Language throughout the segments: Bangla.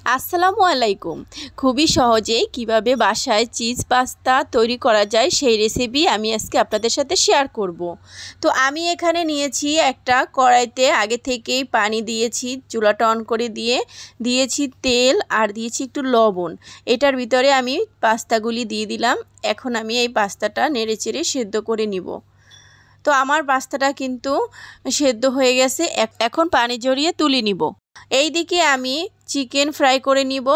আসসালামু আলাইকুম। খুবই সহজে কিভাবে বাসায় চিজ পাস্তা তৈরি করা যায় সেই রেসিপি আমি আজকে আপনাদের সাথে শেয়ার করব। তো আমি এখানে নিয়েছি একটা কড়াইতে আগে থেকেই পানি দিয়েছি, চুলাটা অন করে দিয়েছি তেল আর দিয়েছি একটু লবণ। এটার ভিতরে আমি পাস্তাগুলি দিয়ে দিলাম। এখন আমি এই পাস্তাটা নেড়েচেড়ে সেদ্ধ করে নিব। তো আমার পাস্তাটা কিন্তু সেদ্ধ হয়ে গেছে, এখন পানি ঝরিয়ে তুলে নিব। এইদিকে আমি চিকেন ফ্রাই করে নিব।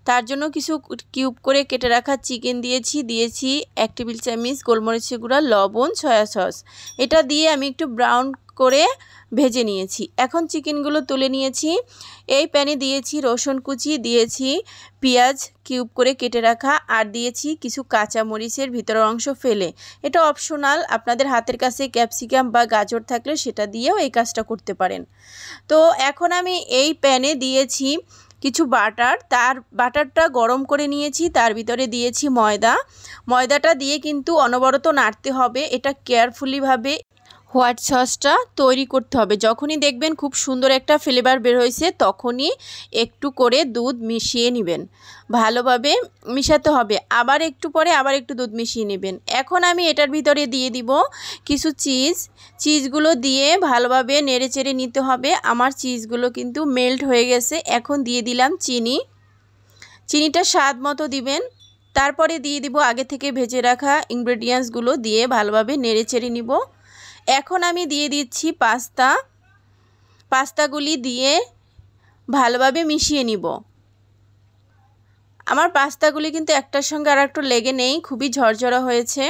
তার জন্য কিছু কিউব করে কেটে রাখা চিকেন দিয়েছি 1 টেবিল চামচ গোলমরিচের গুঁড়া, লবণ, সয়া সস। এটা দিয়ে আমি একটু ব্রাউন করে ভেজে নিয়েছি। এখন চিকেনগুলো তুলে নিয়েছি। এই প্যানে দিয়েছি রসুন কুচি, দিয়েছি পেঁয়াজ কিউব করে কেটে রাখা, আর দিয়েছি কিছু কাঁচা মরিচের ভিতরের অংশ ফেলে। এটা অপশনাল, আপনাদের হাতের কাছে ক্যাপসিকাম বা গাজর থাকলে সেটা দিয়েও এই কাজটা করতে পারেন। তো এখন আমি এই প্যানে দিয়েছি কিছু বাটার, তার বাটারটা গরম করে নিয়েছি, তার ভিতরে দিয়েছি ময়দাটা দিয়ে কিন্তু অনবরত নাড়তে হবে। এটা কেয়ারফুলিভাবে হোয়াইট সসটা তৈরি করতে হবে। যখনই দেখবেন খুব সুন্দর একটা ফ্লেভার বের হয়েছে তখনই একটু করে দুধ মিশিয়ে নেবেন, ভালোভাবে মিশাতে হবে। আবার একটু পরে আবার একটু দুধ মিশিয়ে নেবেন। এখন আমি এটার ভিতরে দিয়ে দিব কিছু চিজগুলো দিয়ে ভালোভাবে নেড়েচেড়ে নিতে হবে। আমার চিজগুলো কিন্তু মেল্ট হয়ে গেছে। এখন দিয়ে দিলাম চিনিটা স্বাদ মতো দিবেন। তারপরে দিয়ে দিব আগে থেকে ভেজে রাখা ইনগ্রেডিয়েন্টসগুলো, দিয়ে ভালোভাবে নেড়েচেড়ে নিব। এখন আমি দিয়ে দিচ্ছি পাস্তাগুলি দিয়ে ভালোভাবে মিশিয়ে নিব। আমার পাস্তাগুলি কিন্তু একটার সঙ্গে আর একটা লেগে নেই, খুবই ঝরঝরা হয়েছে।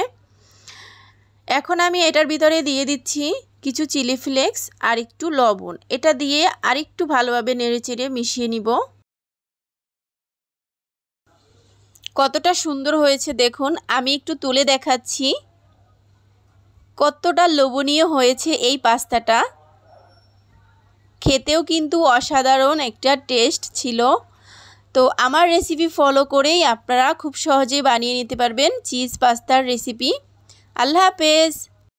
এখন আমি এটার ভিতরে দিয়ে দিচ্ছি কিছু চিলি ফ্লেক্স আর একটু লবণ। এটা দিয়ে আরেকটু ভালোভাবে নেড়েচেড়ে মিশিয়ে নিব। কতটা সুন্দর হয়েছে দেখুন, আমি একটু তুলে দেখাচ্ছি কতটা লোভনীয় হয়েছে এই পাস্তাটা। খেতেও কিন্তু অসাধারণ একটা টেস্ট ছিল। তো আমার রেসিপি ফলো করেই আপনারা খুব সহজেই বানিয়ে নিতে পারবেন চিজ পাস্তার রেসিপি। আল্লাহ হাফেজ।